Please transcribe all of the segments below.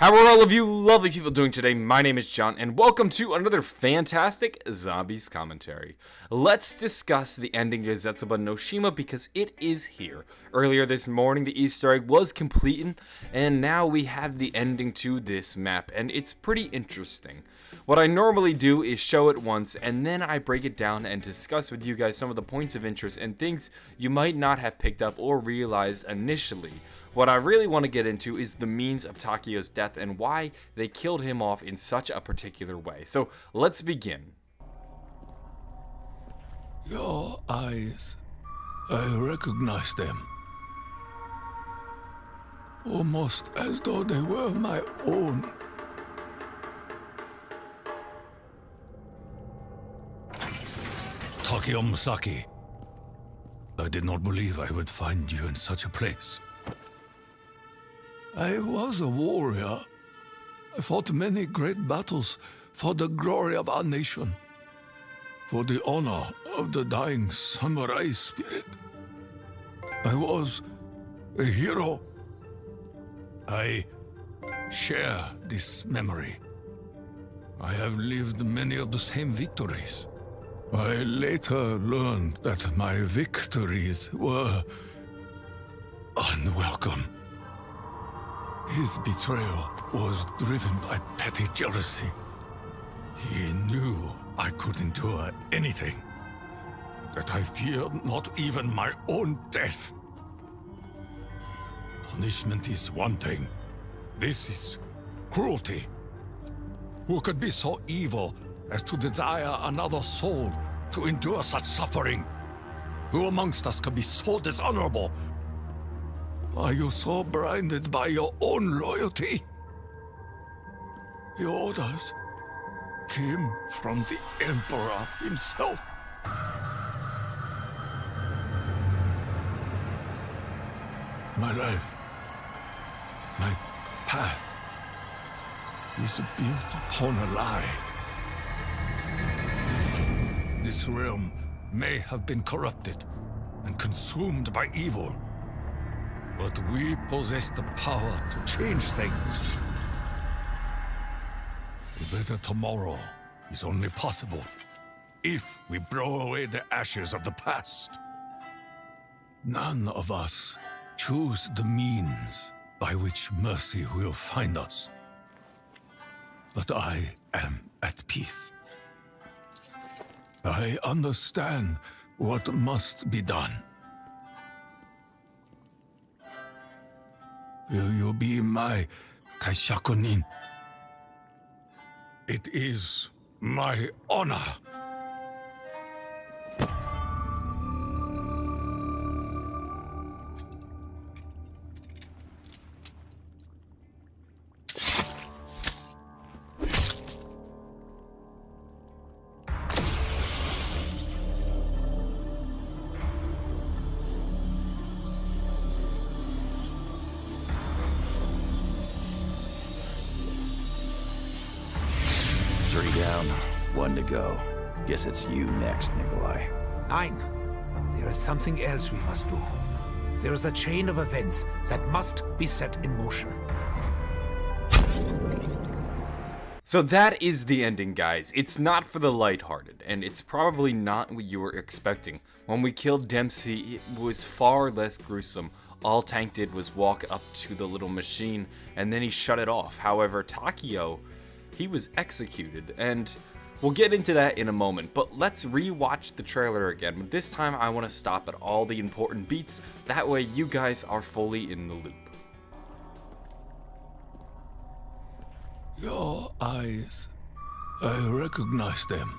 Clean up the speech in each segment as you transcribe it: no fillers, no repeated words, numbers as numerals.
How are all of you lovely people doing today? My name is John, and welcome to another fantastic Zombies commentary. Let's discuss the ending to Zetsubou No Shima because it is here. Earlier this morning, the Easter egg was completed, and now we have the ending to this map, and it's pretty interesting. What I normally do is show it once, and then I break it down and discuss with you guys some of the points of interest and things you might not have picked up or realized initially. What I really want to get into is the means of Takeo's death and why they killed him off in such a particular way. So let's begin. Your eyes, I recognize them. Almost as though they were my own. Takeo Musaki, I did not believe I would find you in such a place. I was a warrior. I fought many great battles for the glory of our nation, for the honor of the dying samurai spirit. I was a hero. I share this memory. I have lived many of the same victories. I later learned that my victories were unwelcome. His betrayal was driven by petty jealousy. He knew I could endure anything, that I feared not even my own death. Punishment is one thing. This is cruelty. Who could be so evil as to desire another soul to endure such suffering? Who amongst us could be so dishonorable? Are you so blinded by your own loyalty? The orders came from the Emperor himself. My life, my path, is built upon a lie. This realm may have been corrupted and consumed by evil, but we possess the power to change things. A better tomorrow is only possible if we blow away the ashes of the past. None of us choose the means by which mercy will find us. But I am at peace. I understand what must be done. Will you be my kaishakunin? It is my honor. Three down, one to go. Guess it's you next, Nikolai. Nein. There is something else we must do. There is a chain of events that must be set in motion. So that is the ending, guys. It's not for the lighthearted, and it's probably not what you were expecting. When we killed Dempsey, it was far less gruesome. All Tank did was walk up to the little machine, and then he shut it off. However, Takeo, he was executed, and we'll get into that in a moment, but let's re-watch the trailer again. This time I want to stop at all the important beats, that way you guys are fully in the loop. Your eyes, I recognize them.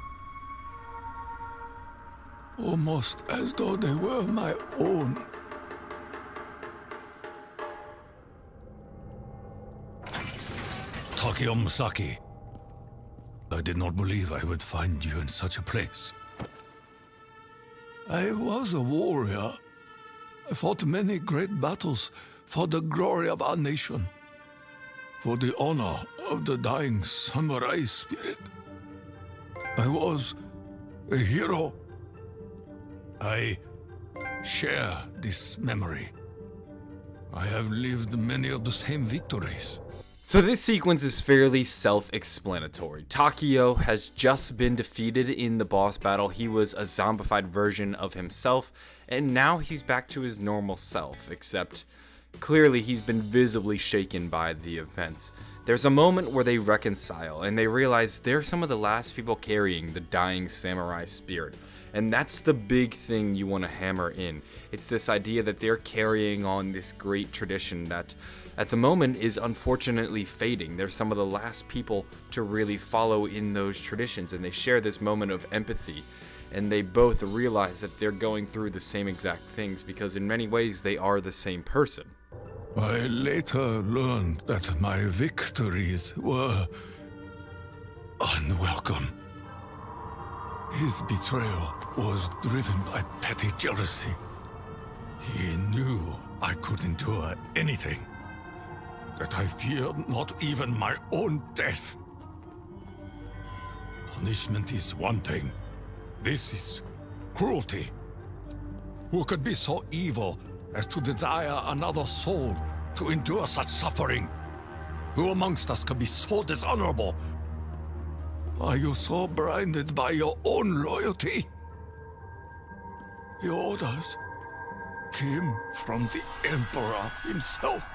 Almost as though they were my own. Takeo Musaki, I did not believe I would find you in such a place. I was a warrior. I fought many great battles for the glory of our nation, for the honor of the dying samurai spirit. I was a hero. I share this memory. I have lived many of the same victories. So this sequence is fairly self-explanatory. Takeo has just been defeated in the boss battle. He was a zombified version of himself, and now he's back to his normal self, except clearly he's been visibly shaken by the events. There's a moment where they reconcile, and they realize they're some of the last people carrying the dying samurai spirit. And that's the big thing you want to hammer in. It's this idea that they're carrying on this great tradition that at the moment is unfortunately fading. They're some of the last people to really follow in those traditions, and they share this moment of empathy, and they both realize that they're going through the same exact things because in many ways they are the same person. I later learned that my victories were unwelcome. His betrayal was driven by petty jealousy. He knew I could endure anything, that I feared not even my own death. Punishment is one thing. This is cruelty. Who could be so evil as to desire another soul to endure such suffering? Who amongst us could be so dishonorable? Are you so blinded by your own loyalty? The orders came from the Emperor himself.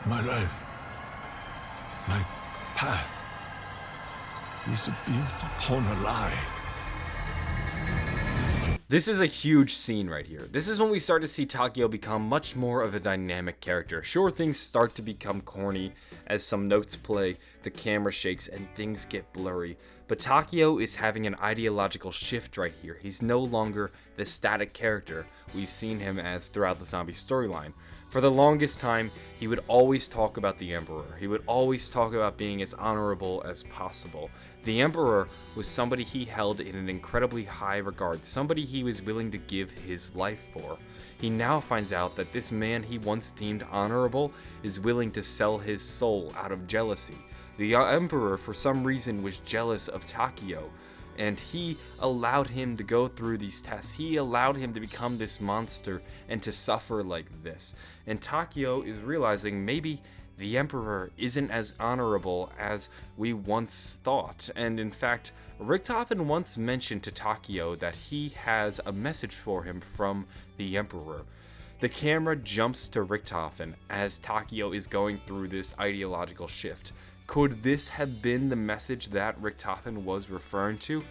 My life, my path, is built upon a lie. This is a huge scene right here. This is when we start to see Takeo become much more of a dynamic character. Sure, things start to become corny as some notes play, the camera shakes, and things get blurry. But Takeo is having an ideological shift right here. He's no longer the static character we've seen him as throughout the zombie storyline. For the longest time, he would always talk about the Emperor. He would always talk about being as honorable as possible. The Emperor was somebody he held in an incredibly high regard, somebody he was willing to give his life for. He now finds out that this man he once deemed honorable is willing to sell his soul out of jealousy. The Emperor, for some reason, was jealous of Takeo, and he allowed him to go through these tests. He allowed him to become this monster and to suffer like this. And Takeo is realizing maybe the Emperor isn't as honorable as we once thought. And in fact, Richtofen once mentioned to Takeo that he has a message for him from the Emperor. The camera jumps to Richtofen as Takeo is going through this ideological shift. Could this have been the message that Richtofen was referring to?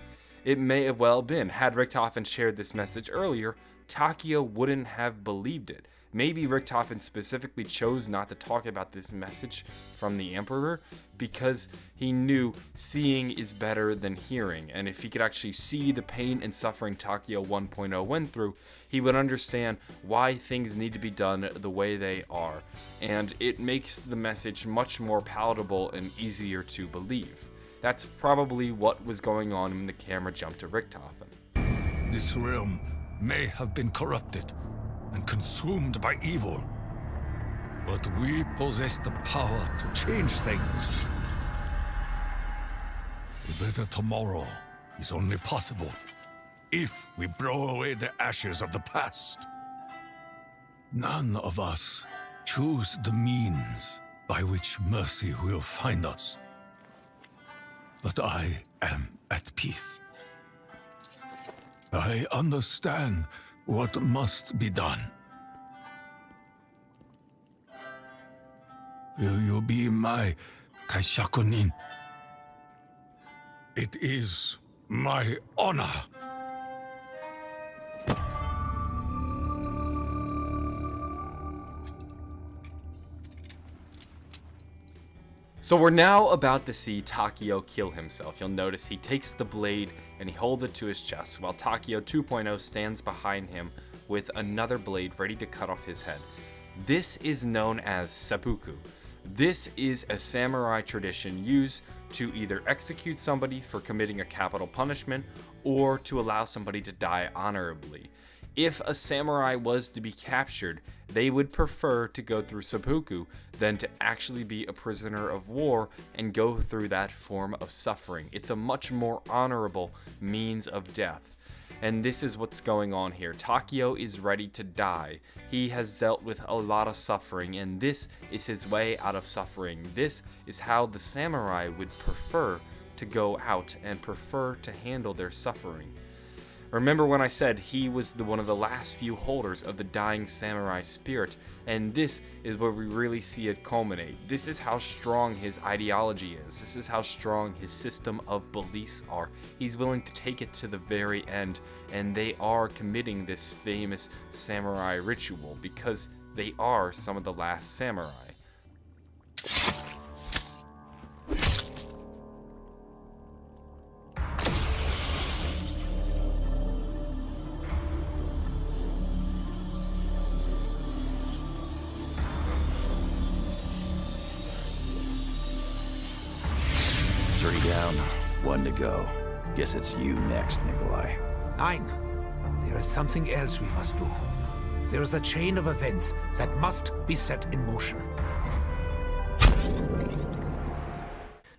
It may have well been. Had Richtofen shared this message earlier, Takeo wouldn't have believed it. Maybe Richtofen specifically chose not to talk about this message from the Emperor because he knew seeing is better than hearing, and if he could actually see the pain and suffering Takeo 1.0 went through, he would understand why things need to be done the way they are, and it makes the message much more palatable and easier to believe. That's probably what was going on when the camera jumped to Richtofen. This realm may have been corrupted and consumed by evil, but we possess the power to change things. A better tomorrow is only possible if we blow away the ashes of the past. None of us choose the means by which mercy will find us, but I am at peace. I understand what must be done. Will you be my kaishakunin? It is my honor. So we're now about to see Takeo kill himself. You'll notice he takes the blade and he holds it to his chest, while Takeo 2.0 stands behind him with another blade ready to cut off his head. This is known as seppuku. This is a samurai tradition used to either execute somebody for committing a capital punishment or to allow somebody to die honorably. If a samurai was to be captured, they would prefer to go through seppuku than to actually be a prisoner of war and go through that form of suffering. It's a much more honorable means of death. And this is what's going on here. Takeo is ready to die. He has dealt with a lot of suffering, and this is his way out of suffering. This is how the samurai would prefer to go out and prefer to handle their suffering. Remember when I said he was one of the last few holders of the dying samurai spirit, and this is where we really see it culminate. This is how strong his ideology is. This is how strong his system of beliefs are. He's willing to take it to the very end, and they are committing this famous samurai ritual because they are some of the last samurai. Down, 1 to go. Guess it's you next, Nikolai. 9. There is something else we must do. There is a chain of events that must be set in motion.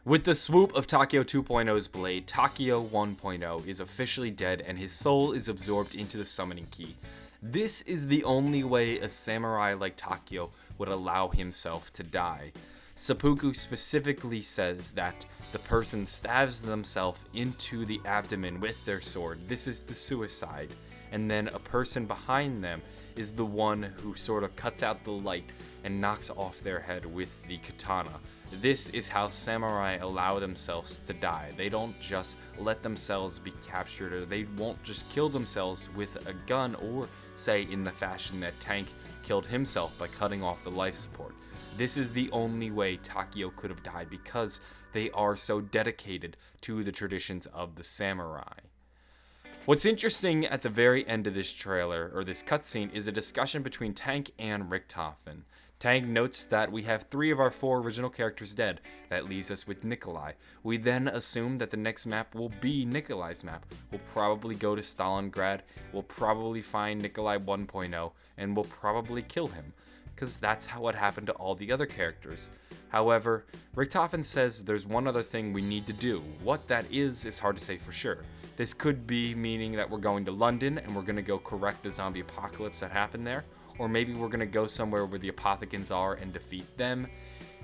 With the swoop of Takeo 2.0's blade, Takeo 1.0 is officially dead and his soul is absorbed into the summoning key. This is the only way a samurai like Takeo would allow himself to die. Seppuku specifically says that the person stabs themselves into the abdomen with their sword. This is the suicide. And then a person behind them is the one who sort of cuts out the light and knocks off their head with the katana. This is how samurai allow themselves to die. They don't just let themselves be captured, or they won't just kill themselves with a gun, or say in the fashion that Tank killed himself by cutting off the life support. This is the only way Takeo could have died because they are so dedicated to the traditions of the samurai. What's interesting at the very end of this trailer, or this cutscene, is a discussion between Tank and Richtofen. Tank notes that we have 3 of our 4 original characters dead. That leaves us with Nikolai. We then assume that the next map will be Nikolai's map. We'll probably go to Stalingrad, we'll probably find Nikolai 1.0, and we'll probably kill him, because that's what happened to all the other characters. However, Richtofen says there's one other thing we need to do. What that is hard to say for sure. This could be meaning that we're going to London and we're going to go correct the zombie apocalypse that happened there. Or maybe we're going to go somewhere where the Apothicans are and defeat them.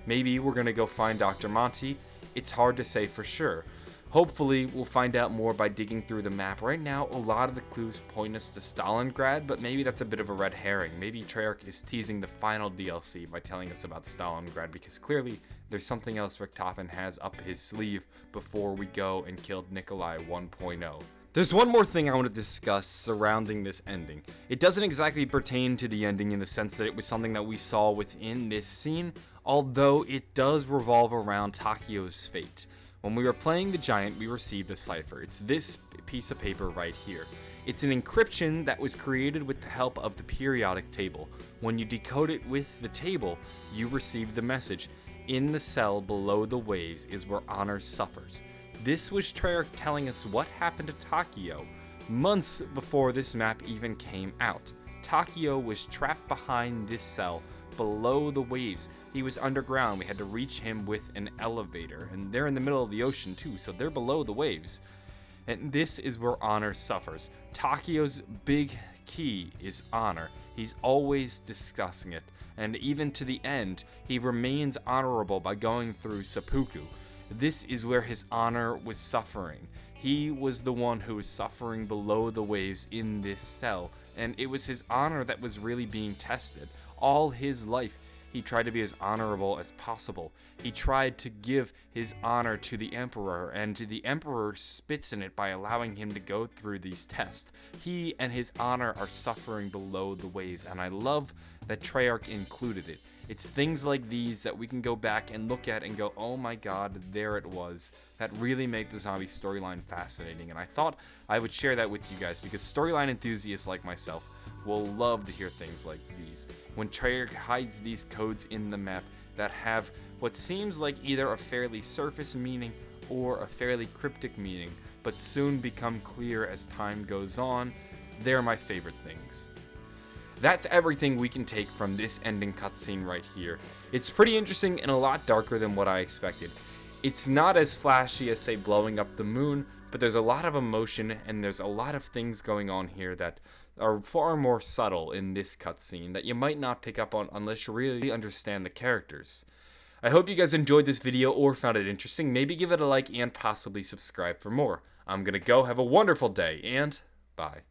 Maybe we're going to go find Dr. Monty. It's hard to say for sure. Hopefully, we'll find out more by digging through the map. Right now, a lot of the clues point us to Stalingrad, but maybe that's a bit of a red herring. Maybe Treyarch is teasing the final DLC by telling us about Stalingrad, because clearly there's something else Richtofen has up his sleeve before we go and kill Nikolai 1.0. There's one more thing I want to discuss surrounding this ending. It doesn't exactly pertain to the ending in the sense that it was something that we saw within this scene, although it does revolve around Takeo's fate. When we were playing the Giant, we received a cipher. It's this piece of paper right here. It's an encryption that was created with the help of the periodic table. When you decode it with the table, you receive the message. In the cell below the waves is where honor suffers. This was Treyarch telling us what happened to Takeo months before this map even came out. Takeo was trapped behind this cell below the waves. He was underground. We had to reach him with an elevator, and they're in the middle of the ocean too, so they're below the waves. And this is where honor suffers. Takeo's big key is honor. He's always discussing it, and even to the end, he remains honorable by going through seppuku. This is where his honor was suffering. He was the one who was suffering below the waves in this cell, and it was his honor that was really being tested. All his life, he tried to be as honorable as possible. He tried to give his honor to the Emperor, and the Emperor spits in it by allowing him to go through these tests. He and his honor are suffering below the waves, and I love that Treyarch included it. It's things like these that we can go back and look at and go, oh my god, there it was, that really make the zombie storyline fascinating. And I thought I would share that with you guys, because storyline enthusiasts like myself will love to hear things like these. When Treyarch hides these codes in the map that have what seems like either a fairly surface meaning or a fairly cryptic meaning, but soon become clear as time goes on, they're my favorite things. That's everything we can take from this ending cutscene right here. It's pretty interesting and a lot darker than what I expected. It's not as flashy as, say, blowing up the moon but there's a lot of emotion and there's a lot of things going on here that are far more subtle in this cutscene that you might not pick up on unless you really understand the characters. I hope you guys enjoyed this video or found it interesting. Maybe give it a like and possibly subscribe for more. I'm gonna go. Have a wonderful day, and bye.